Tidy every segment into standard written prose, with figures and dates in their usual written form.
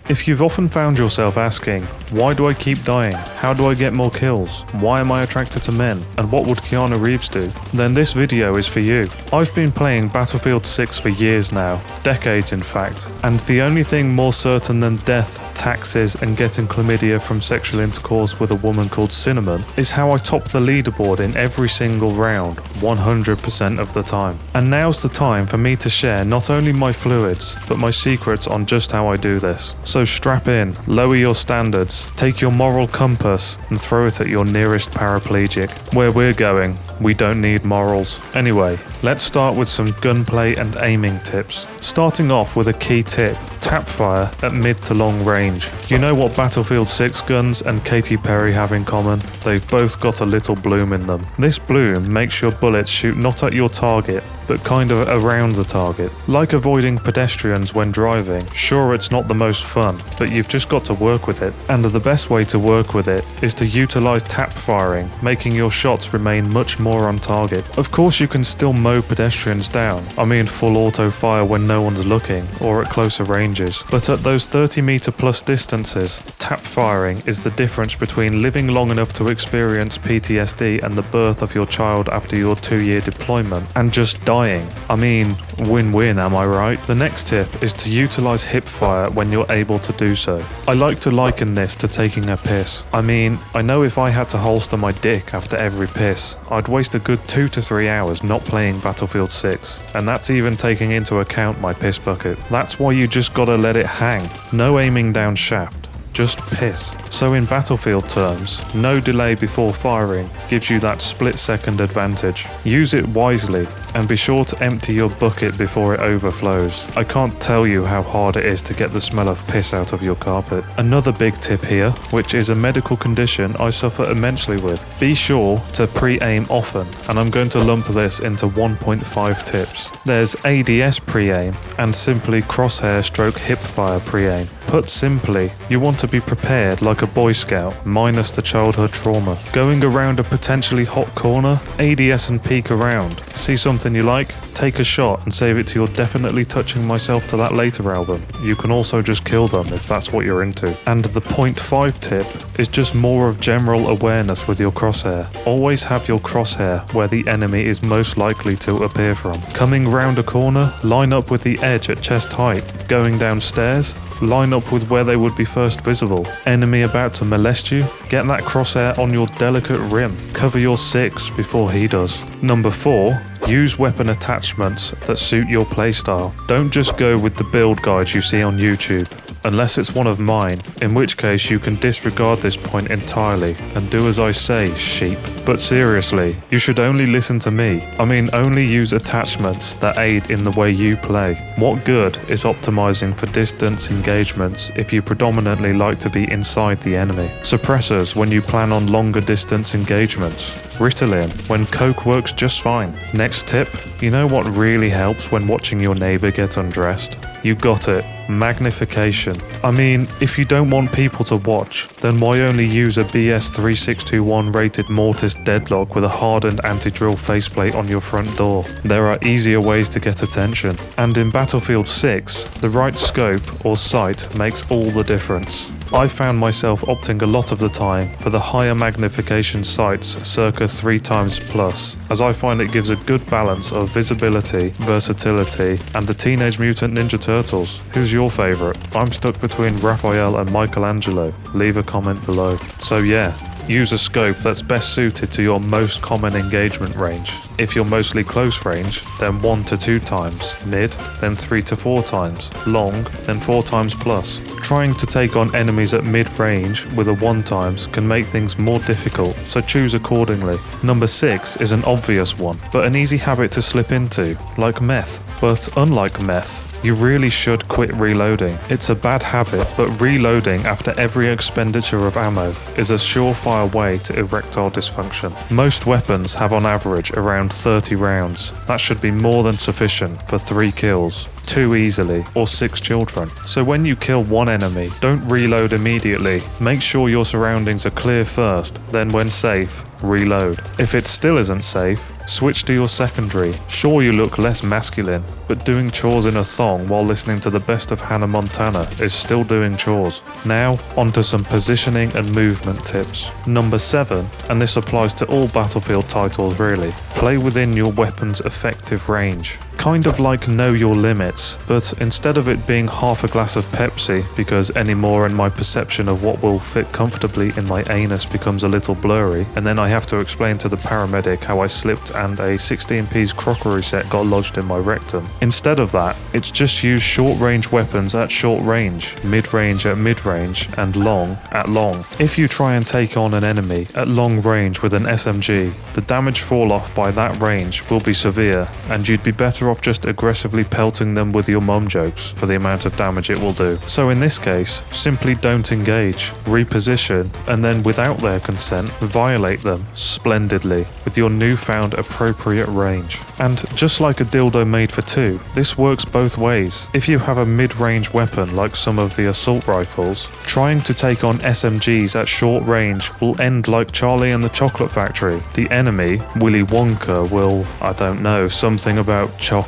If you've often found yourself asking, why do I keep dying? How do I get more kills? Why am I attracted to men? And what would Keanu Reeves do? Then this video is for you. I've been playing Battlefield 6 for years now, decades in fact, and the only thing more certain than death, taxes, and getting chlamydia from sexual intercourse with a woman called Cinnamon is how I top the leaderboard in every single round, 100% of the time. And now's the time for me to share not only my fluids, but my secrets on just how I do this. So strap in, lower your standards, take your moral compass and throw it at your nearest paraplegic. Where we're going, we don't need morals. Anyway, let's start with some gunplay and aiming tips. Starting off with a key tip, tap fire at mid to long range. You know what Battlefield 6 guns and Katy Perry have in common? They've both got a little bloom in them. This bloom makes your bullets shoot not at your target, but kind of around the target. Like avoiding pedestrians when driving. Sure, it's not the most fun, but you've just got to work with it. And the best way to work with it is to utilize tap firing, making your shots remain much more on target. Of course, you can still mow pedestrians down. I mean full auto fire when no one's looking, or at closer ranges. But at those 30-meter plus distances, tap firing is the difference between living long enough to experience PTSD and the birth of your child after your 2-year deployment, and just dying. I mean, win-win, am I right? The next tip is to utilize hip fire when you're able to do so. I like to liken this to taking a piss. I mean, I know if I had to holster my dick after every piss, I'd waste a good 2 to 3 hours not playing Battlefield 6, and that's even taking into account my piss bucket. That's why you just gotta let it hang. No aiming down shaft. Just piss. So in Battlefield terms, no delay before firing gives you that split-second advantage. Use it wisely and be sure to empty your bucket before it overflows. I can't tell you how hard it is to get the smell of piss out of your carpet. Another big tip here, which is a medical condition I suffer immensely with. Be sure to pre-aim often, and I'm going to lump this into 1.5 tips. There's ADS pre-aim and simply crosshair stroke hip fire pre-aim. Put simply, you want to be prepared like a Boy Scout, minus the childhood trauma. Going around a potentially hot corner, ADS and peek around. See something you like? Take a shot and save it to your Definitely Touching Myself to That Later album. You can also just kill them if that's what you're into. And the 0.5 tip is just more of general awareness with your crosshair. Always have your crosshair where the enemy is most likely to appear from. Coming round a corner, line up with the edge at chest height. Going downstairs, line up with where they would be first visible. Enemy about to molest you? Get that crosshair on your delicate rim. Cover your 6 before he does. Number 4, use weapon attachments that suit your playstyle. Don't just go with the build guides you see on YouTube, unless it's one of mine, in which case you can disregard this point entirely and do as I say, sheep. But seriously, you should only listen to me. I mean, only use attachments that aid in the way you play. What good is optimizing for distance engagements if you predominantly like to be inside the enemy? Suppressors when you plan on longer distance engagements. Ritalin when coke works just fine. Next tip, you know what really helps when watching your neighbor get undressed? You got it. Magnification. I mean, if you don't want people to watch, then why only use a BS 3621 rated mortise deadlock with a hardened anti-drill faceplate on your front door? There are easier ways to get attention. And in Battlefield 6, the right scope or sight makes all the difference. I found myself opting a lot of the time for the higher magnification sights circa 3 times plus, as I find it gives a good balance of visibility, versatility, and the Teenage Mutant Ninja Turtles. Who's your favourite? I'm stuck between Raphael and Michelangelo. Leave a comment below. So yeah, use a scope that's best suited to your most common engagement range. If you're mostly close range, then 1 to 2 times, mid, then 3 to 4 times, long, then 4 times plus. Trying to take on enemies at mid-range with a 1 times can make things more difficult, so choose accordingly. Number 6 is an obvious one, but an easy habit to slip into, like meth. But unlike meth, you really should quit reloading. It's a bad habit, but reloading after every expenditure of ammo is a surefire way to erectile dysfunction. Most weapons have on average around 30 rounds. That should be more than sufficient for 3 kills. 2 easily, or 6 children. So when you kill one enemy, don't reload immediately. Make sure your surroundings are clear first, then when safe, reload. If it still isn't safe, switch to your secondary. Sure, you look less masculine, but doing chores in a thong while listening to the best of Hannah Montana is still doing chores. Now, onto some positioning and movement tips. Number 7, and this applies to all Battlefield titles really, play within your weapon's effective range. Kind of like know your limits, but instead of it being half a glass of Pepsi, because any more and my perception of what will fit comfortably in my anus becomes a little blurry, and then I have to explain to the paramedic how I slipped and a 16-piece crockery set got lodged in my rectum. Instead of that, it's just use short-range weapons at short range, mid-range at mid-range, and long at long. If you try and take on an enemy at long range with an SMG, the damage fall-off by that range will be severe, and you'd be better off just aggressively pelting them with your mum jokes for the amount of damage it will do. So in this case, simply don't engage, reposition, and then without their consent, violate them splendidly with your newfound appropriate range. And just like a dildo made for two, this works both ways. If you have a mid-range weapon like some of the assault rifles, trying to take on SMGs at short range will end like Charlie and the Chocolate Factory. The enemy, Willy Wonka, will, I don't know, something about chocolate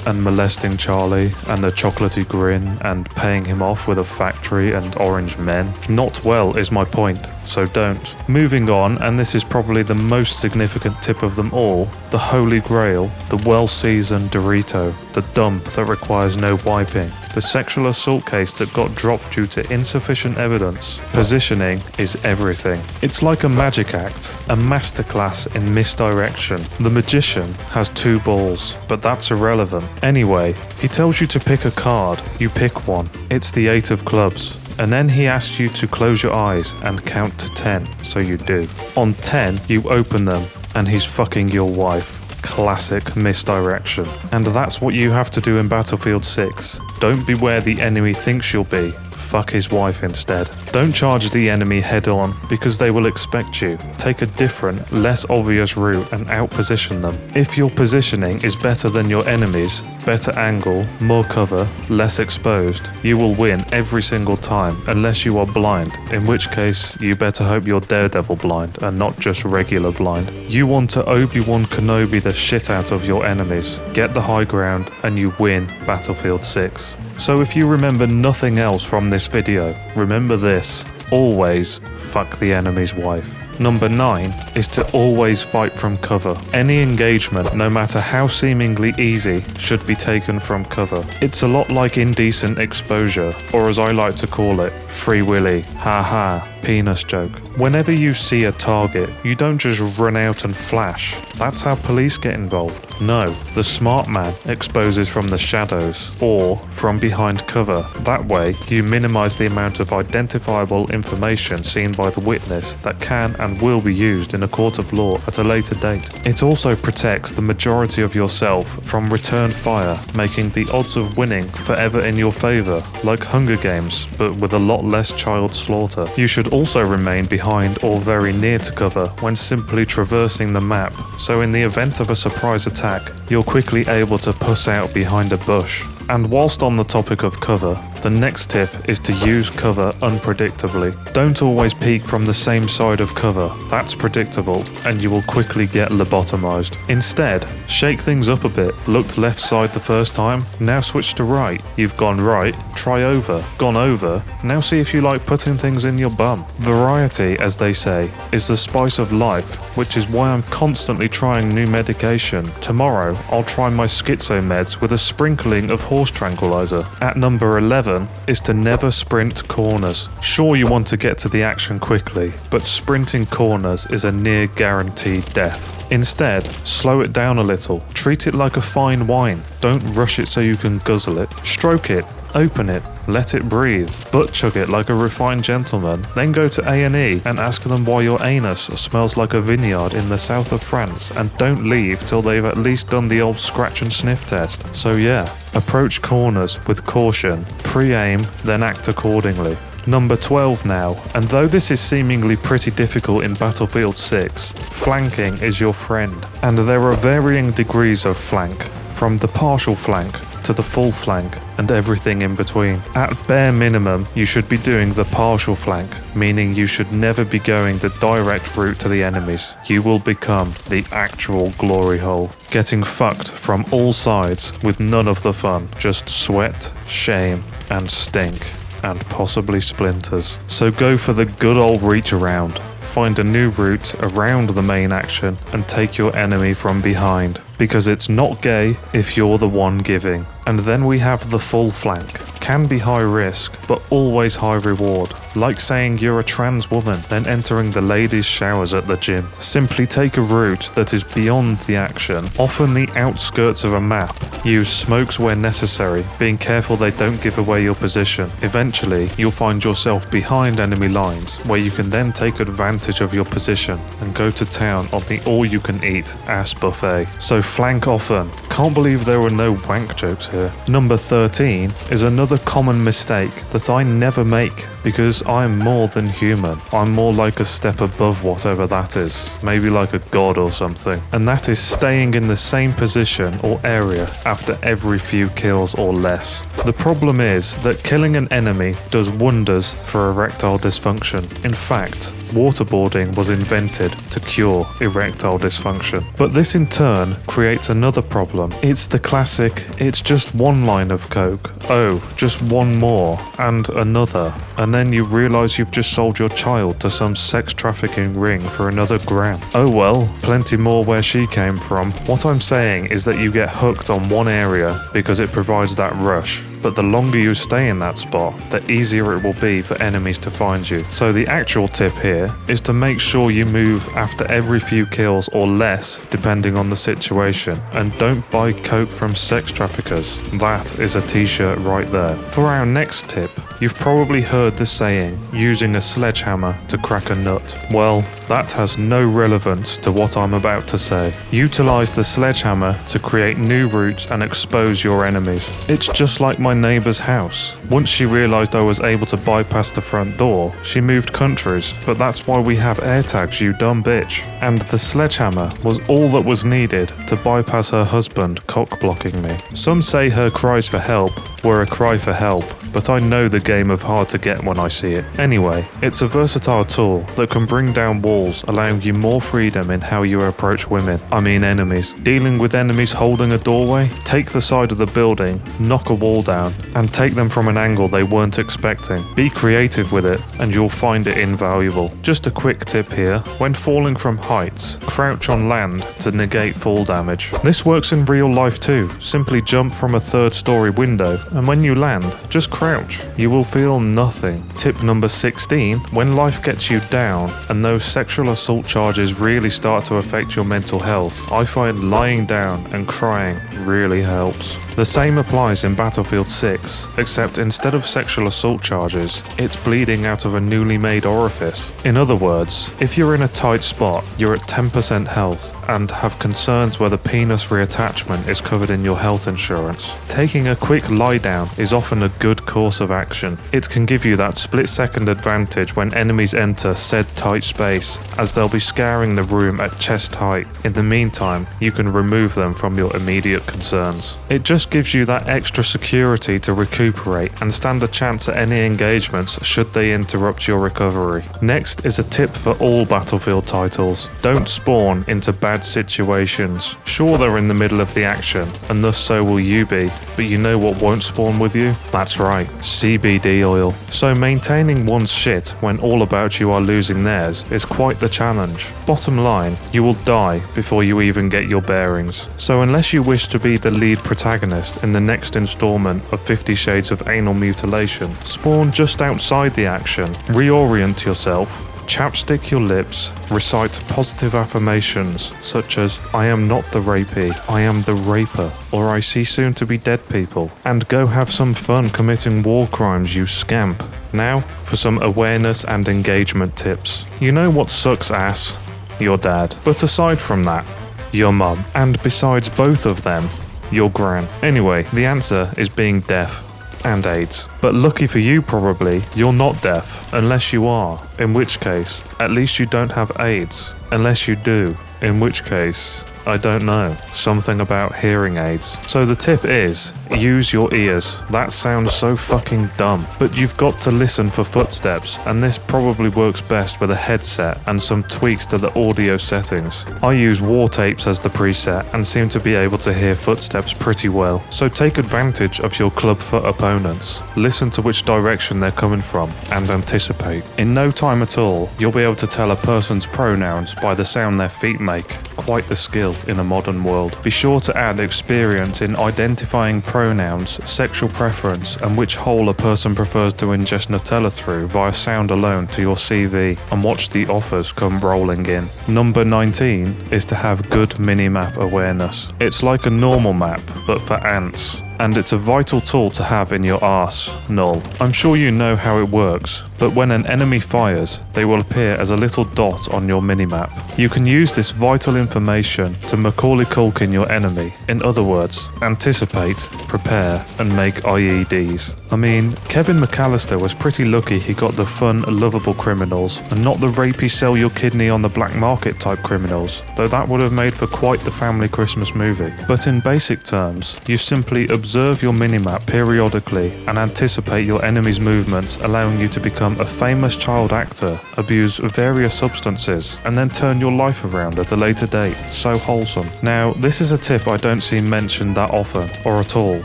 and molesting Charlie and a chocolatey grin and paying him off with a factory and orange men. Not well is my point, so don't. Moving on, and this is probably the most significant tip of them all, the holy grail, the well-seasoned Dorito, the dump that requires no wiping, the sexual assault case that got dropped due to insufficient evidence. Positioning is everything. It's like a magic act, a masterclass in misdirection. The magician has 2 balls, but that's irrelevant. Anyway, he tells you to pick a card, you pick one. It's the 8 of clubs. And then he asks you to close your eyes and count to 10, so you do. On 10, you open them, and he's fucking your wife. Classic misdirection. And that's what you have to do in Battlefield 6. Don't be where the enemy thinks you'll be. Fuck his wife instead. Don't charge the enemy head on, because they will expect you. Take a different, less obvious route and outposition them. If your positioning is better than your enemy's, better angle, more cover, less exposed, you will win every single time, unless you are blind, in which case you better hope you're Daredevil blind and not just regular blind. You want to Obi-Wan Kenobi the shit out of your enemies. Get the high ground and you win Battlefield 6. So if you remember nothing else from this video, remember this: always fuck the enemy's wife. Number 9 is to always fight from cover. Any engagement, no matter how seemingly easy, should be taken from cover. It's a lot like indecent exposure, or as I like to call it, Free Willy, haha, penis joke. Whenever you see a target, you don't just run out and flash. That's how police get involved. No, the smart man exposes from the shadows, or from behind cover. That way, you minimize the amount of identifiable information seen by the witness that can and will be used in a court of law at a later date. It also protects the majority of yourself from return fire, making the odds of winning forever in your favor, like Hunger Games, but with a lot less child slaughter. You should also remain behind or very near to cover when simply traversing the map, so in the event of a surprise attack, you're quickly able to puss out behind a bush. And whilst on the topic of cover, the next tip is to use cover unpredictably. Don't always peek from the same side of cover, that's predictable, and you will quickly get lobotomized. Instead, shake things up a bit. Looked left side the first time, now switch to right. You've gone right, try over. Gone over, now see if you like putting things in your bum. Variety, as they say, is the spice of life, which is why I'm constantly trying new medication. Tomorrow, I'll try my schizo meds with a sprinkling of horse tranquilizer. At number 11 is to never sprint corners. Sure, you want to get to the action quickly, but sprinting corners is a near guaranteed death. Instead, slow it down a little. Treat it like a fine wine. Don't rush it so you can guzzle it. Stroke it. Open it, let it breathe, butt chug it like a refined gentleman, then go to A&E and ask them why your anus smells like a vineyard in the south of France, and don't leave till they've at least done the old scratch and sniff test. So yeah, approach corners with caution, pre-aim, then act accordingly. Number 12 now, and though this is seemingly pretty difficult in Battlefield 6, flanking is your friend, and there are varying degrees of flank, from the partial flank, to the full flank, and everything in between. At bare minimum, you should be doing the partial flank, meaning you should never be going the direct route to the enemies. You will become the actual glory hole, getting fucked from all sides with none of the fun, just sweat, shame, and stink, and possibly splinters. So go for the good old reach around. Find a new route around the main action and take your enemy from behind, because it's not gay if you're the one giving. And then we have the full flank. Can be high risk, but always high reward. Like saying you're a trans woman, then entering the ladies' showers at the gym. Simply take a route that is beyond the action, often the outskirts of a map. Use smokes where necessary, being careful they don't give away your position. Eventually, you'll find yourself behind enemy lines, where you can then take advantage of your position and go to town on the all-you-can-eat ass buffet. So flank often. Can't believe there were no wank jokes here. Number 13 is another common mistake that I never make, because I'm more than human. I'm more like a step above whatever that is, maybe like a god or something. And that is staying in the same position or area after every few kills or less. The problem is that killing an enemy does wonders for erectile dysfunction. In fact, waterboarding was invented to cure erectile dysfunction. But this in turn creates another problem. It's the classic, it's just one line of coke, oh, just one more, and another, and then you realise you've just sold your child to some sex trafficking ring for another gram. Oh well, plenty more where she came from. What I'm saying is that you get hooked on one area because it provides that rush. But the longer you stay in that spot, the easier it will be for enemies to find you. So the actual tip here is to make sure you move after every few kills or less, depending on the situation. And don't buy coke from sex traffickers. That is a t-shirt right there. For our next tip, you've probably heard the saying, using a sledgehammer to crack a nut. Well, that has no relevance to what I'm about to say. Utilize the sledgehammer to create new routes and expose your enemies. It's just like my neighbour's house. Once she realised I was able to bypass the front door, she moved countries, but that's why we have AirTags, you dumb bitch. And the sledgehammer was all that was needed to bypass her husband cock-blocking me. Some say her cries for help were a cry for help, but I know the game of hard to get when I see it. Anyway, it's a versatile tool that can bring down walls, allowing you more freedom in how you approach women. I mean enemies. Dealing with enemies holding a doorway? Take the side of the building, knock a wall down, and take them from an angle they weren't expecting. Be creative with it, and you'll find it invaluable. Just a quick tip here. When falling from heights, crouch on land to negate fall damage. This works in real life too. Simply jump from a third-story window, and when you land, just crouch. You will feel nothing. Tip number 16. When life gets you down, and those sexual assault charges really start to affect your mental health, I find lying down and crying really helps. The same applies in Battlefield 6, except instead of sexual assault charges, it's bleeding out of a newly made orifice. In other words, if you're in a tight spot, you're at 10% health, and have concerns whether penis reattachment is covered in your health insurance, taking a quick lie down is often a good course of action. It can give you that split-second advantage when enemies enter said tight space, as they'll be scouring the room at chest height. In the meantime, you can remove them from your immediate concerns. It just gives you that extra security to recuperate and stand a chance at any engagements should they interrupt your recovery. Next is a tip for all Battlefield titles. Don't spawn into bad situations. Sure, they're in the middle of the action, and thus so will you be, but you know what won't spawn with you? That's right, CBD oil. So maintaining one's shit when all about you are losing theirs is quite the challenge. Bottom line, you will die before you even get your bearings. So unless you wish to be the lead protagonist in the next installment of 50 Shades of Anal Mutilation, spawn just outside the action, reorient yourself, chapstick your lips, recite positive affirmations such as I am not the rapee, I am the raper, or I see soon to be dead people, and go have some fun committing war crimes, you scamp. Now for some awareness and engagement tips. You know what sucks ass? Your dad. But aside from that, your mum. And besides both of them, your gran. Anyway, the answer is being deaf and AIDS. But lucky for you probably, you're not deaf, unless you are, in which case, at least you don't have AIDS. Unless you do, in which case, I don't know. Something about hearing aids. So the tip is, use your ears. That sounds so fucking dumb. But you've got to listen for footsteps, and this probably works best with a headset and some tweaks to the audio settings. I use war tapes as the preset and seem to be able to hear footsteps pretty well. So take advantage of your clubfoot opponents. Listen to which direction they're coming from and anticipate. In no time at all, you'll be able to tell a person's pronouns by the sound their feet make. Quite the skill in a modern world. Be sure to add experience in identifying pronouns, sexual preference, and which hole a person prefers to ingest Nutella through via sound alone to your CV, and watch the offers come rolling in. Number 19 is to have good minimap awareness. It's like a normal map, but for ants. And it's a vital tool to have in your arsenal. I'm sure you know how it works, but when an enemy fires, they will appear as a little dot on your minimap. You can use this vital information to Macaulay Culkin your enemy. In other words, anticipate, prepare, and make IEDs. I mean, Kevin McAllister was pretty lucky he got the fun, lovable criminals, and not the rapey sell your kidney on the black market type criminals, though that would have made for quite the family Christmas movie. But in basic terms, you simply observe your minimap periodically and anticipate your enemy's movements, allowing you to become a famous child actor, abuse various substances, and then turn your life around at a later date. So wholesome. Now, this is a tip I don't see mentioned that often, or at all,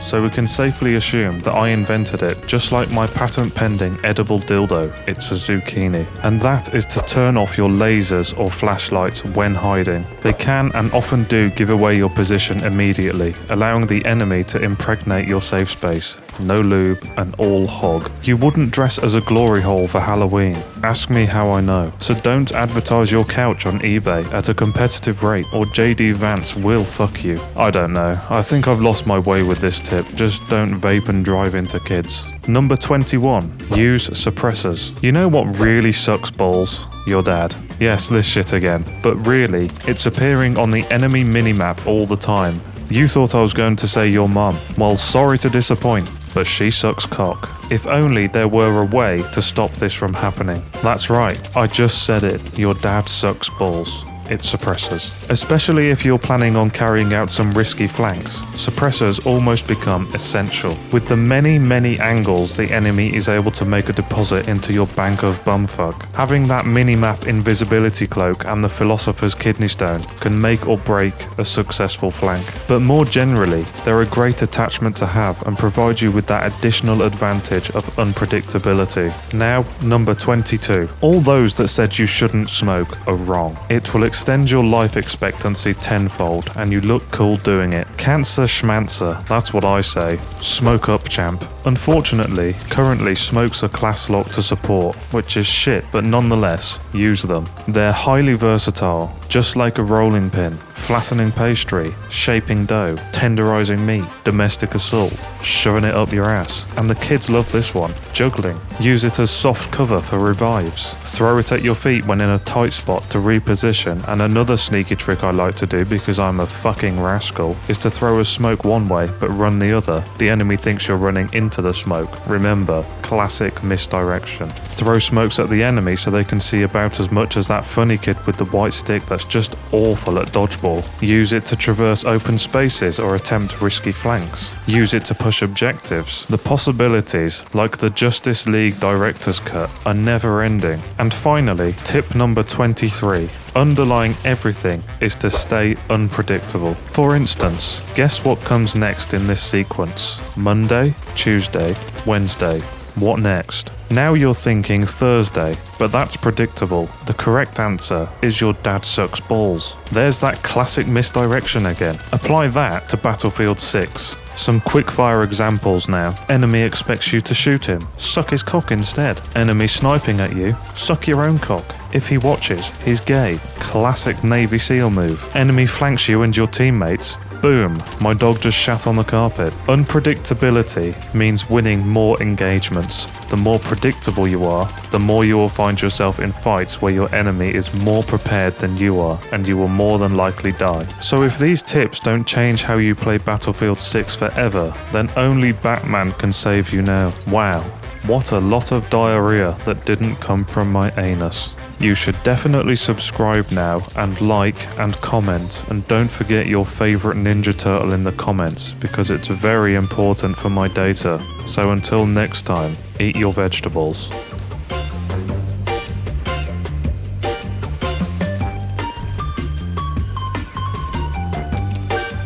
so we can safely assume that I invented it, just like my patent-pending edible dildo, it's a zucchini. And that is to turn off your lasers or flashlights when hiding. They can and often do give away your position immediately, allowing the enemy to impregnate your safe space. No lube and all hog. You wouldn't dress as a glory hole for Halloween. Ask me how I know. So don't advertise your couch on eBay at a competitive rate, or JD Vance will fuck you. I don't know. I think I've lost my way with this tip. Just don't vape and drive into kids. Number 21. Use suppressors. You know what really sucks balls? Your dad. Yes, this shit again. But really, it's appearing on the enemy minimap all the time. You thought I was going to say your mum. Well, sorry to disappoint, but she sucks cock. If only there were a way to stop this from happening. That's right, I just said it. Your dad sucks balls. It suppressors. Especially if you're planning on carrying out some risky flanks, suppressors almost become essential. With the many angles the enemy is able to make a deposit into your bank of bumfuck, having that minimap invisibility cloak and the philosopher's kidney stone can make or break a successful flank. But more generally, they're a great attachment to have and provide you with that additional advantage of unpredictability. Now, number 22. All those that said you shouldn't smoke are wrong. It will extend your life expectancy tenfold, and you look cool doing it. Cancer schmancer, that's what I say. Smoke up, champ. Unfortunately, currently smokes are class locked to support, which is shit, but nonetheless, use them. They're highly versatile, just like a rolling pin, flattening pastry, shaping dough, tenderizing meat, domestic assault, shoving it up your ass. And the kids love this one, juggling. Use it as soft cover for revives. Throw it at your feet when in a tight spot to reposition. And another sneaky trick I like to do, because I'm a fucking rascal, is to throw a smoke one way but run the other. The enemy thinks you're running into the smoke. Remember, classic misdirection. Throw smokes at the enemy so they can see about as much as that funny kid with the white stick that's just awful at dodgeball. Use it to traverse open spaces or attempt risky flanks. Use it to push objectives. The possibilities, like the Justice League Director's Cut, are never ending. And finally, tip number 23. Underlying everything is to stay unpredictable. For instance, guess what comes next in this sequence? Monday, Tuesday, Wednesday. What next? Now you're thinking Thursday, but that's predictable. The correct answer is your dad sucks balls. There's that classic misdirection again. Apply that to Battlefield 6. Some quickfire examples now. Enemy expects you to shoot him. Suck his cock instead. Enemy sniping at you. Suck your own cock. If he watches, he's gay. Classic Navy SEAL move. Enemy flanks you and your teammates. Boom, my dog just shat on the carpet. Unpredictability means winning more engagements. The more predictable you are, the more you will find yourself in fights where your enemy is more prepared than you are, and you will more than likely die. So if these tips don't change how you play Battlefield 6 forever, then only Batman can save you now. Wow, what a lot of diarrhea that didn't come from my anus. You should definitely subscribe now and like and comment, and don't forget your favorite Ninja Turtle in the comments because it's very important for my data. So until next time, eat your vegetables.